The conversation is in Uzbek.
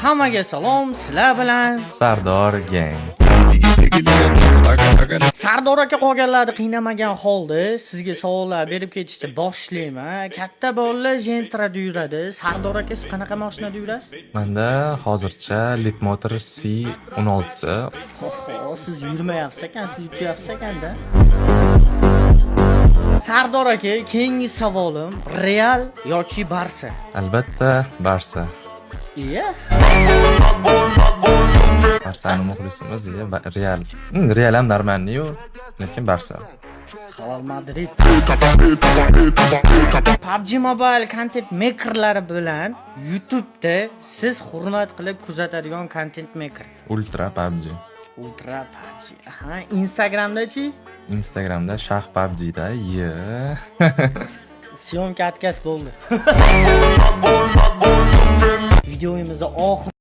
Hammaga salom, sizlar bilan Sardor gang. Sardor aka qolganlarni qiynamagan holda sizga savollar berib ketishni boshlayman. Katta bolalar Gentra'da yuradi. Sardor aka siz qanaqa mashinada yurasiz? Menda hozircha Leapmotor C16. Oho, siz yurmayapsiz ekan, siz uchyapsiz ekanda. Sardor aka, keyingi savolim Real yoki Barsa? Albatta Barsa. Iya. Barsani muxlisimiz Real. Real ham нормальный-yu, lekin Barsa. Real Madrid. PUBG Mobile content makerlari bilan YouTube'da siz hurmat qilib kuzatadigan content maker. Ultra PUBG. Ultra PUBG. Aha, Instagramda-chi? Instagramda Shah PUBGda. Syomka отказ bo'ldi. Videomizni oxir